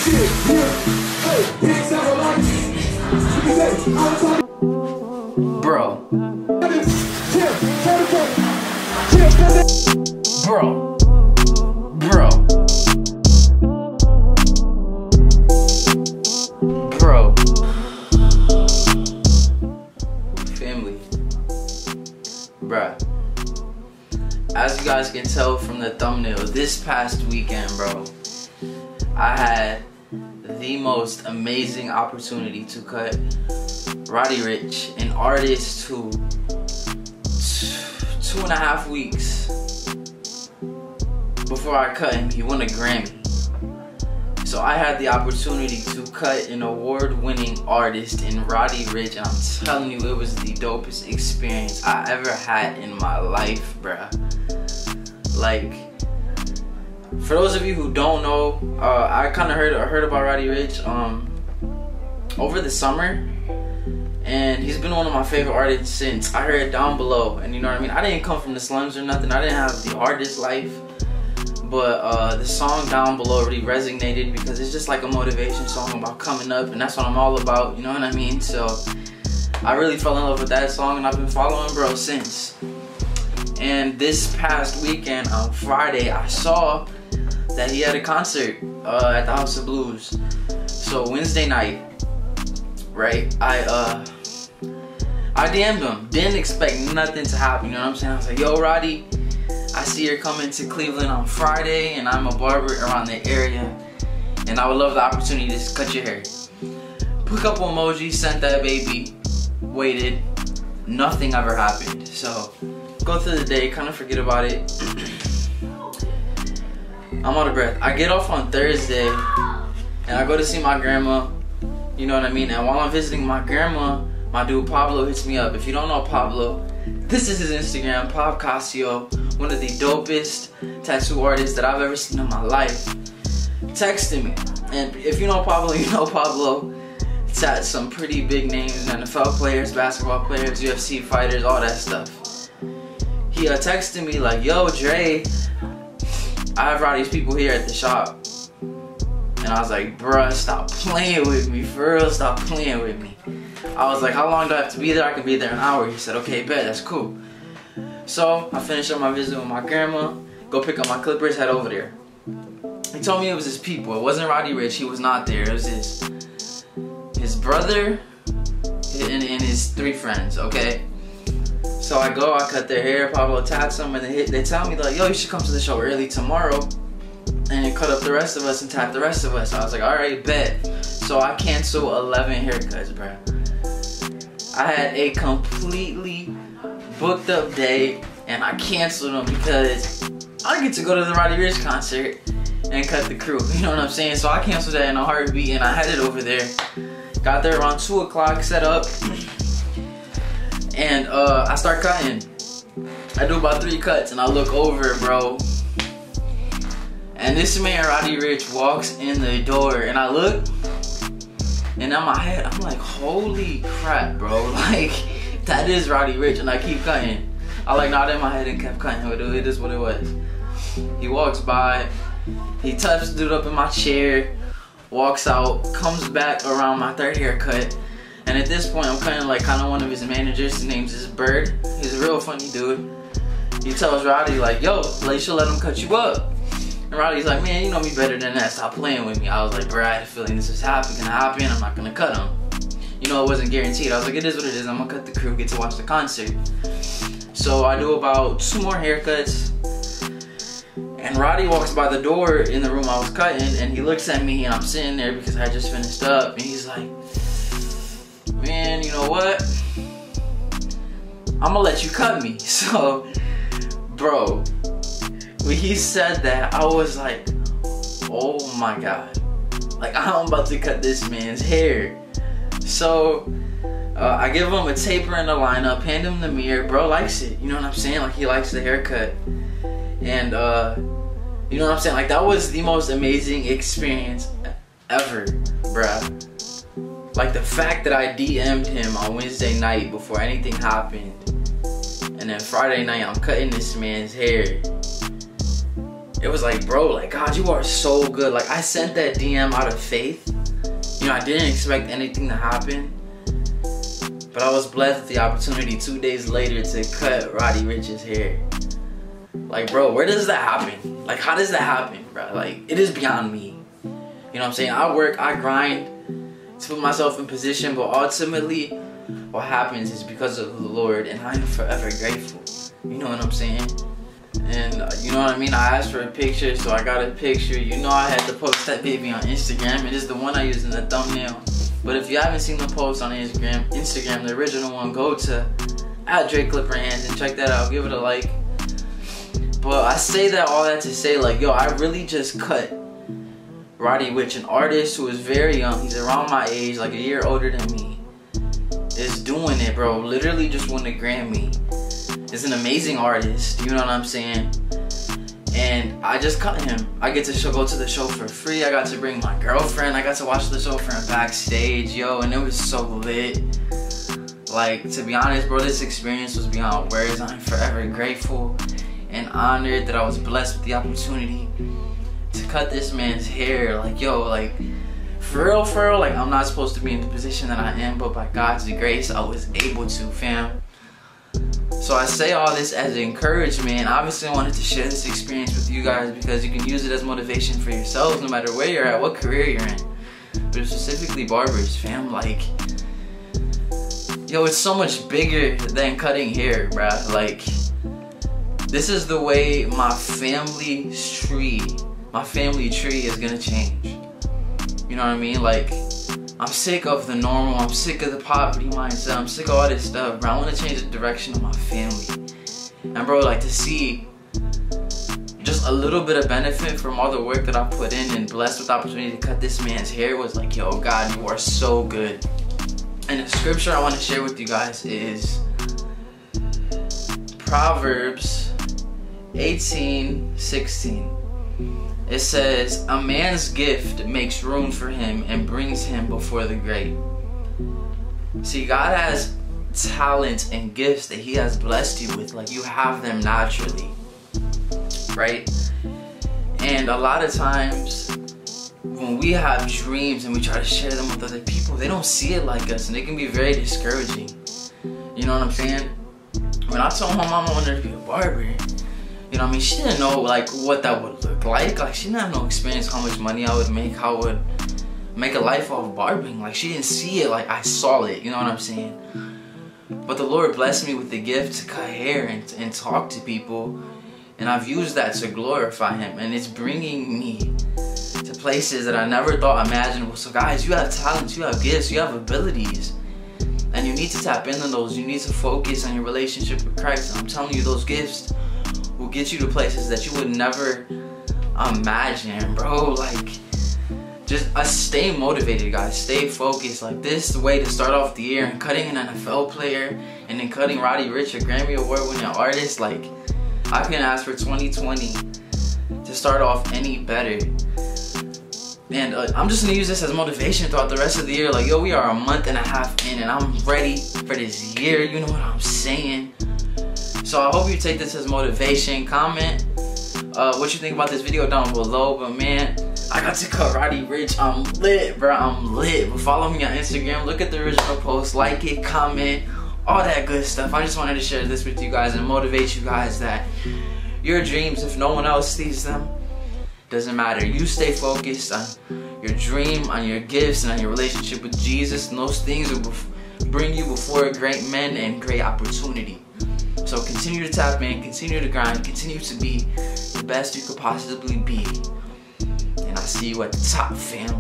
Bro. Bro. Bro. Bro. Family. Bruh. As you guys can tell from the thumbnail, this past weekend, bro, I had the most amazing opportunity to cut Roddy Ricch'S, an artist who 2.5 weeks before I cut him, he won a Grammy. So I had the opportunity to cut an award-winning artist in Roddy Ricch'S, and I'm telling you, it was the dopest experience I ever had in my life, bruh. Like, for those of you who don't know, I kind of heard about Roddy Ricch'S over the summer, and he's been one of my favorite artists since. I heard Down Below, and you know what I mean? I didn't come from the slums or nothing. I didn't have the hardest life, but the song Down Below really resonated because it's just like a motivation song about coming up, and that's what I'm all about, you know what I mean? So I really fell in love with that song, and I've been following bro since. And this past weekend on Friday, I saw that he had a concert at the House of Blues. So Wednesday night, right, I DM'd him. Didn't expect nothing to happen, you know what I'm saying? I was like, yo, Roddy, I see you're coming to Cleveland on Friday, and I'm a barber around the area, and I would love the opportunity to cut your hair. Put a couple emojis, sent that baby, waited, nothing ever happened. So go through the day, kind of forget about it. I'm out of breath. I get off on Thursday, and I go to see my grandma, you know what I mean? And while I'm visiting my grandma, my dude Pablo hits me up. If you don't know Pablo, this is his Instagram, Pab Casio, one of the dopest tattoo artists that I've ever seen in my life, texting me. And if you know Pablo, you know Pablo. Tats some pretty big names, NFL players, basketball players, UFC fighters, all that stuff. He texted me like, yo, Dre, I have Roddy's people here at the shop. And I was like, bruh, stop playing with me, for real, stop playing with me. I was like, how long do I have to be there? I can be there an hour. He said, okay, bet, that's cool. So I finished up my visit with my grandma, go pick up my clippers, head over there. He told me it was his people. It wasn't Roddy Ricch'S, he was not there. It was his brother and his 3 friends, okay? So I go, I cut their hair, Pablo tats them, and they tell me like, yo, you should come to the show early tomorrow and cut up the rest of us and tat the rest of us. I was like, alright, bet. So I cancel 11 haircuts, bro. I had a completely booked up day, and I canceled them because I get to go to the Roddy Ricch'S concert and cut the crew, you know what I'm saying? So I canceled that in a heartbeat, and I headed over there. Got there around 2 o'clock, set up, and I start cutting. I do about 3 cuts, and I look over, bro, and this man Roddy Ricch'S walks in the door, and I look, and in my head I'm like, holy crap, bro, like that is Roddy Ricch'S, and I keep cutting. I like nodded in my head and kept cutting. It is what it was. He walks by, he touched the dude up in my chair, walks out, comes back around my 3rd haircut, and at this point I'm cutting like kind of one of his managers. His name's Bird. He's a real funny dude. He tells Roddy like, yo, you should let him cut you up. And Roddy's like, man, you know me better than that, stop playing with me. I was like, bro, I had a feeling this was gonna happen, I'm not gonna cut him. You know, it wasn't guaranteed. I was like, it is what it is, I'm gonna cut the crew, get to watch the concert. So I do about 2 more haircuts, and Roddy walks by the door in the room I was cutting, and he looks at me, and I'm sitting there because I just finished up, and he's like, man, you know what? I'm gonna let you cut me. So, bro, when he said that, I was like, oh my God. Like, I'm about to cut this man's hair. So, I give him a taper in the lineup, hand him the mirror. Bro likes it, you know what I'm saying? Like, he likes the haircut. And, you know what I'm saying? Like, that was the most amazing experience ever, bruh. Like, the fact that I DM'd him on Wednesday night before anything happened, and then Friday night I'm cutting this man's hair. it was like, bro, like, God, you are so good. Like, I sent that DM out of faith. You know, I didn't expect anything to happen. But I was blessed with the opportunity 2 days later to cut Roddy Ricch'S hair. Like, bro, where does that happen? Like, how does that happen, bro? Like, it is beyond me. You know what I'm saying? I work, I grind to put myself in position, but ultimately, what happens is because of the Lord, and I am forever grateful. You know what I'm saying? And you know what I mean? I asked for a picture, so I got a picture. You know I had to post that baby on Instagram. It is the one I used in the thumbnail. But if you haven't seen the post on Instagram, the original one, go to @Dreclipperhands and check that out. Give it a like. But I say that all that to say, like, yo, I really just cut Roddy Ricch, an artist who is very young. He's around my age, like a year older than me. Is doing it, bro. Literally just won a Grammy. Is an amazing artist. You know what I'm saying? And I just cut him. I get to go to the show for free. I got to bring my girlfriend. I got to watch the show for him backstage, yo, and it was so lit. Like, to be honest, bro, this experience was beyond words. I'm forever grateful and honored that I was blessed with the opportunity to cut this man's hair. Like, yo, like, for real, like, I'm not supposed to be in the position that I am, but by God's grace, I was able to, fam. So I say all this as encouragement. Obviously, I wanted to share this experience with you guys because you can use it as motivation for yourselves, no matter where you're at, what career you're in. But specifically barbers, fam. Like, yo, it's so much bigger than cutting hair, bruh. Like, this is the way my family tree is gonna change. You know what I mean? Like, I'm sick of the normal, I'm sick of the poverty mindset, I'm sick of all this stuff, bro. I want to change the direction of my family. And bro, like, to see just a little bit of benefit from all the work that I put in and blessed with the opportunity to cut this man's hair was like, yo, God, you are so good. And the scripture I want to share with you guys is Proverbs 18:16. It says, a man's gift makes room for him and brings him before the great. See, God has talents and gifts that he has blessed you with. Like, you have them naturally, right? And a lot of times when we have dreams and we try to share them with other people, they don't see it like us, and it can be very discouraging. You know what I'm saying? When I told my mom I wanted to be a barber, you know what I mean? She didn't know, like, what that would look like. Like, she didn't have no experience how much money I would make, how I would make a life off barbering. Like, she didn't see it like I saw it. You know what I'm saying? But the Lord blessed me with the gift to cut hair and talk to people. And I've used that to glorify him. And it's bringing me to places that I never thought imaginable. So, guys, you have talents, you have gifts, you have abilities. And you need to tap into those. You need to focus on your relationship with Christ. And I'm telling you, those gifts will get you to places that you would never imagine, bro. Like, just stay motivated, guys. Stay focused. Like, this is the way to start off the year. And cutting an NFL player and then cutting Roddy Ricch, a Grammy Award-winning artist, like, I couldn't ask for 2020 to start off any better. And I'm just gonna use this as motivation throughout the rest of the year. Like, yo, we are a month and a half in and I'm ready for this year. You know what I'm saying? So I hope you take this as motivation. Comment what you think about this video down below. But man, I got to cut Roddy Ricch. I'm lit, bro. I'm lit. But follow me on Instagram. Look at the original post. Like it, comment, all that good stuff. I just wanted to share this with you guys and motivate you guys that your dreams, if no one else sees them, doesn't matter. You stay focused on your dream, on your gifts, and on your relationship with Jesus. And those things will bring you before great men and great opportunity. So continue to tap in, continue to grind, continue to be the best you could possibly be. And I'll see you at the top, fam.